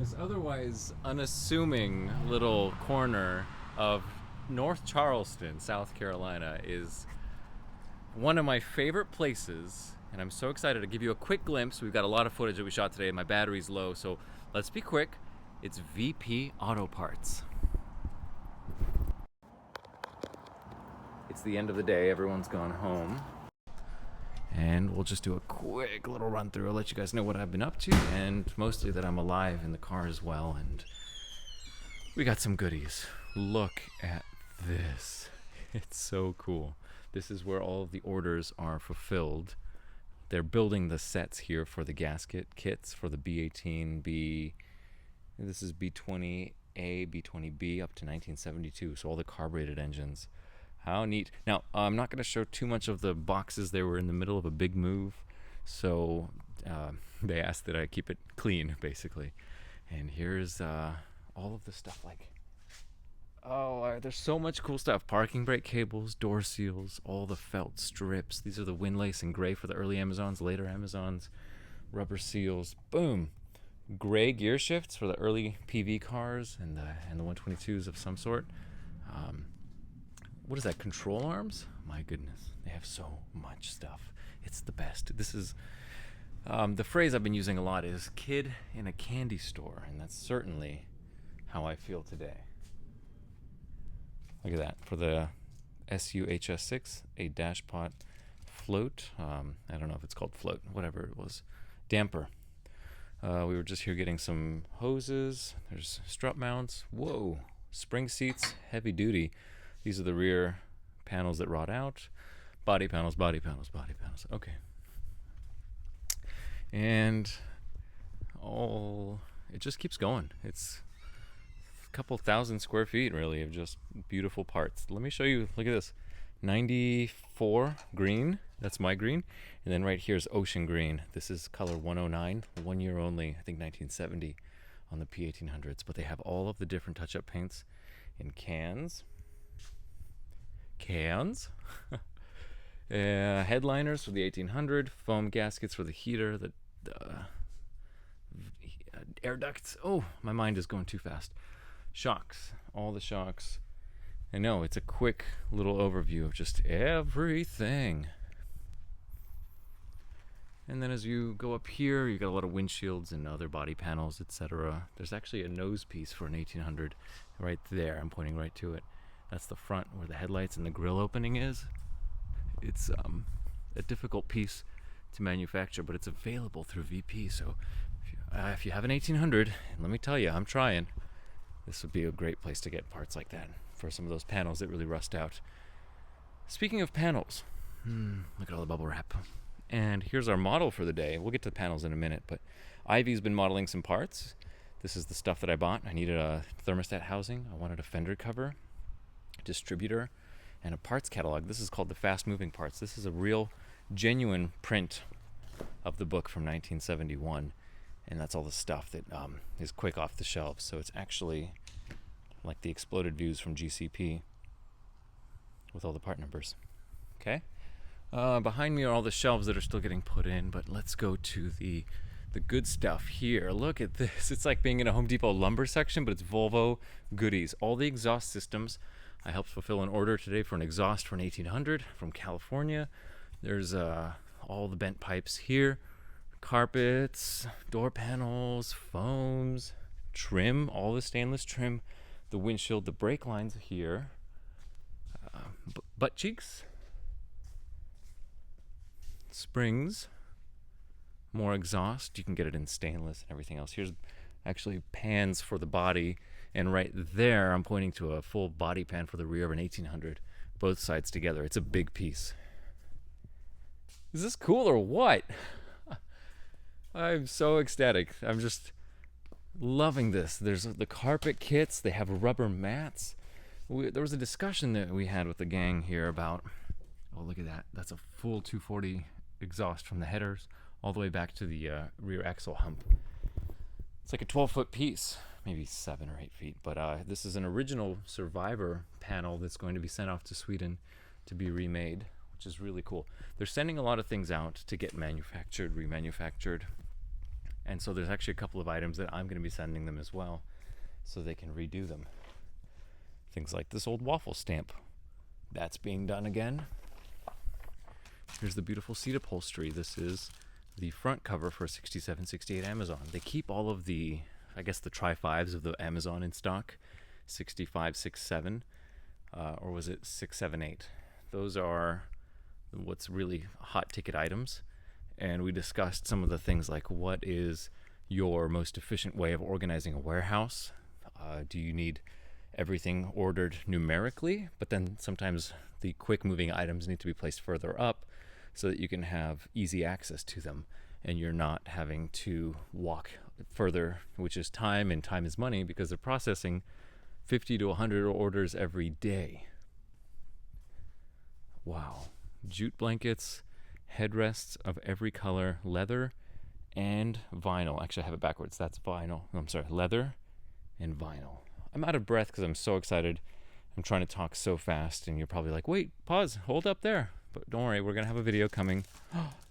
This otherwise unassuming little corner of North Charleston, South Carolina, is one of my favorite places, and I'm so excited to give you a quick glimpse. We've got a lot of footage that we shot today, and my battery's low, so let's be quick. It's VP Auto Parts. It's the end of the day, everyone's gone home. And we'll just do a quick little run through. I'll let you guys know what I've been up to, and mostly that I'm alive in the car as well. And we got some goodies. Look at this. It's so cool. This is where all of the orders are fulfilled. They're building the sets here for the gasket kits for the B18B. This is B20A, B20B up to 1972. So all the carbureted engines. How neat. Now, I'm not going to show too much of the boxes. They were in the middle of a big move, so they asked that I keep it clean, basically. And here's all of the stuff, like, there's so much cool stuff. Parking brake cables, door seals, all the felt strips. These are the windlace in gray for the early Amazons, later Amazons. Rubber seals, boom. Gray gear shifts for the early PV cars and the 122s of some sort. What is that, control arms? My goodness, they have so much stuff. It's the best. This is, the phrase I've been using a lot is kid in a candy store, and that's certainly how I feel today. Look at that, for the SUHS6, a dashpot float. I don't know if it's called float, whatever it was. Damper. We were just here getting some hoses. There's strut mounts. Whoa, spring seats, heavy duty. These are the rear panels that rot out. Body panels, body panels, body panels. Okay. And it just keeps going. It's a couple thousand square feet, really, of just beautiful parts. Let me show you. Look at this. 94 green. That's my green. And then right here is ocean green. This is color 109. 1 year only, I think 1970 on the P1800s. But they have all of the different touch-up paints in cans. Headliners for the 1800, foam gaskets for the heater, the air ducts. Oh, my mind is going too fast. Shocks, all the shocks. I know, it's a quick little overview of just everything. And then as you go up here, you got a lot of windshields and other body panels, etc. There's actually a nose piece for an 1800 right there. I'm pointing right to it. That's the front where the headlights and the grill opening is. It's a difficult piece to manufacture, but it's available through VP. So if you have an 1800, and let me tell you, I'm trying, this would be a great place to get parts like that for some of those panels that really rust out. Speaking of panels, look at all the bubble wrap. And here's our model for the day. We'll get to the panels in a minute, but Ivy's been modeling some parts. This is the stuff that I bought. I needed a thermostat housing. I wanted a fender cover, distributor, and a parts catalog. This is called the Fast Moving Parts. This is a real genuine print of the book from 1971, and that's all the stuff that is quick off the shelves. So it's actually like the exploded views from GCP with all the part numbers. Okay, behind me are all the shelves that are still getting put in, but let's go to the good stuff here. Look at this. It's like being in a Home Depot lumber section, but it's Volvo goodies. All the exhaust systems. I helped fulfill an order today for an exhaust for an 1800 from California. There's all the bent pipes here, carpets, door panels, foams, trim, all the stainless trim, the windshield, the brake lines here, butt cheeks, springs, more exhaust. You can get it in stainless and everything else. Here's actually pans for the body. And right there, I'm pointing to a full body pan for the rear of an 1800, both sides together. It's a big piece. Is this cool or what? I'm so ecstatic. I'm just loving this. There's the carpet kits. They have rubber mats. There was a discussion that we had with the gang here about, oh, look at that. That's a full 240 exhaust from the headers all the way back to the rear axle hump. It's like a 12-foot piece. Maybe 7 or 8 feet, but this is an original Survivor panel that's going to be sent off to Sweden to be remade, which is really cool. They're sending a lot of things out to get manufactured, remanufactured, And so there's actually a couple of items that I'm going to be sending them as well, so they can redo them. Things like this old waffle stamp. That's being done again. Here's the beautiful seat upholstery. This is the front cover for 6768 Amazon. They keep all of the, I guess, the Tri-5s of the Amazon in stock. 6567, or was it 678? Those are what's really hot ticket items. And we discussed some of the things like, what is your most efficient way of organizing a warehouse? Do you need everything ordered numerically? But then sometimes the quick moving items need to be placed further up so that you can have easy access to them and you're not having to walk further, which is time, and time is money because they're processing 50 to 100 orders every day. Wow. Jute blankets, headrests of every color, leather and vinyl. Actually, I have it backwards. That's vinyl. I'm sorry, leather and vinyl. I'm out of breath because I'm so excited. I'm trying to talk so fast, and you're probably like, wait, pause, hold up there. But don't worry, we're going to have a video coming.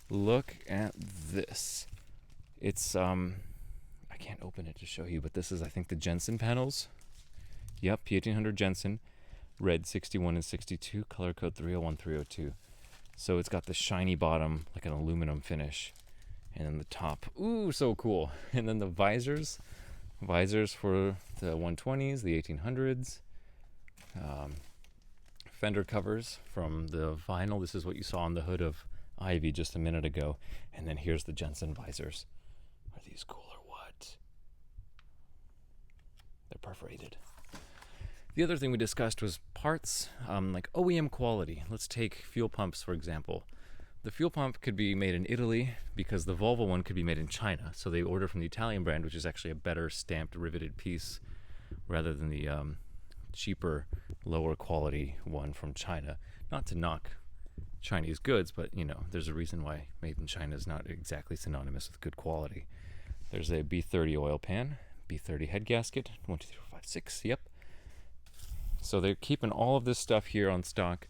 Look at this. It's, I can't open it to show you, but this is, I think, the Jensen panels. Yep, P1800 Jensen. Red 61 and 62, color code 301, 302. So it's got the shiny bottom, like an aluminum finish. And then the top, ooh, so cool. And then the visors for the 120s, the 1800s. Fender covers from the vinyl. This is what you saw on the hood of Ivy just a minute ago. And then here's the Jensen visors. Are these cool or what? They're perforated. The other thing we discussed was parts, like OEM quality. Let's take fuel pumps, for example. The fuel pump could be made in Italy because the Volvo one could be made in China. So they order from the Italian brand, which is actually a better stamped, riveted piece rather than the cheaper, lower quality one from China. Not to knock Chinese goods, but you know, there's a reason why made in China is not exactly synonymous with good quality. There's a B30 oil pan, B30 head gasket, 1, 2, 3, 4, 5, 6, yep. So they're keeping all of this stuff here on stock.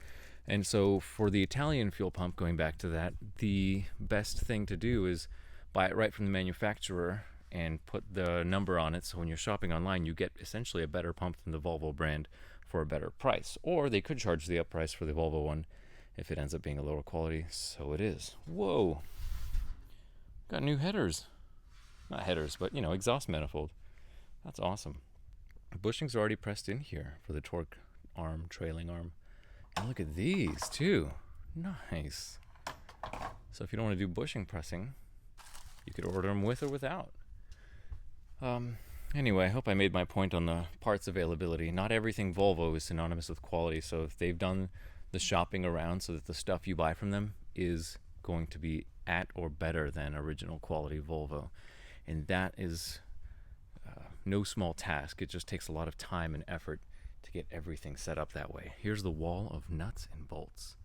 And so for the Italian fuel pump, going back to that, the best thing to do is buy it right from the manufacturer and put the number on it. So when you're shopping online, you get essentially a better pump than the Volvo brand for a better price. Or they could charge the up price for the Volvo one if it ends up being a lower quality. So it is. Whoa. Got new headers. Not headers, but, you know, exhaust manifold. That's awesome. Bushings are already pressed in here for the torque arm, trailing arm. And look at these too. Nice. So if you don't want to do bushing pressing, you could order them with or without. Anyway, I hope I made my point on the parts availability. Not everything Volvo is synonymous with quality. So if they've done the shopping around so that the stuff you buy from them is going to be at or better than original quality Volvo. And that is no small task. It just takes a lot of time and effort to get everything set up that way. Here's the wall of nuts and bolts.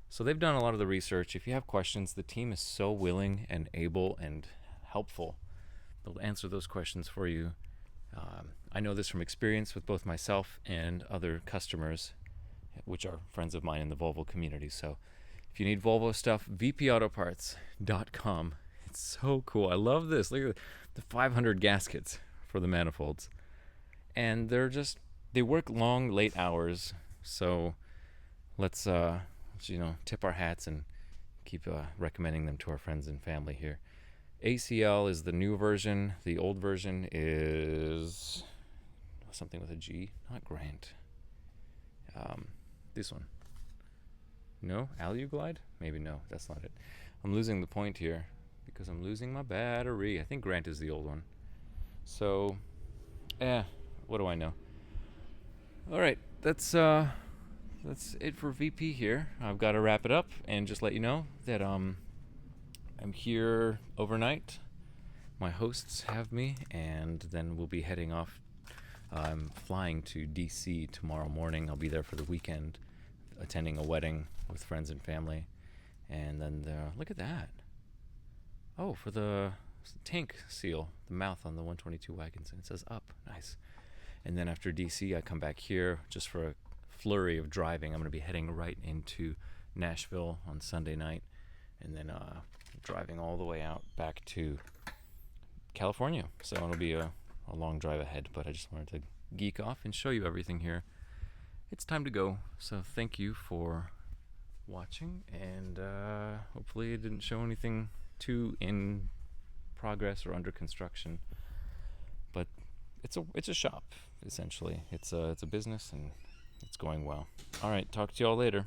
So they've done a lot of the research. If you have questions, the team is so willing and able and helpful. They'll answer those questions for you. I know this from experience with both myself and other customers, which are friends of mine in the Volvo community. So if you need Volvo stuff, vpautoparts.com. It's so cool. I love this. Look at the 500 gaskets for the manifolds. And they work long, late hours. So let's tip our hats and keep recommending them to our friends and family here. ACL is the new version. The old version is something with a G, not Grant. This one. No? Aluglide? Maybe no, that's not it. I'm losing the point here because I'm losing my battery. I think Grant is the old one. So, what do I know? All right, that's it for VP here. I've got to wrap it up and just let you know that I'm here overnight. My hosts have me, and then we'll be heading off. I'm flying to DC tomorrow morning. I'll be there for the weekend, attending a wedding with friends and family. And then look at that. Oh, for the tank seal, the mouth on the 122 wagons, and it says up. Nice. And then after DC, I come back here just for a flurry of driving. I'm going to be heading right into Nashville on Sunday night, and then driving all the way out back to California. So it'll be a long drive ahead, but I just wanted to geek off and show you everything here. It's time to go, so thank you for watching, and hopefully it didn't show anything too in progress or under construction, but it's a shop essentially. It's a business, and it's going well. All right, talk to you all later.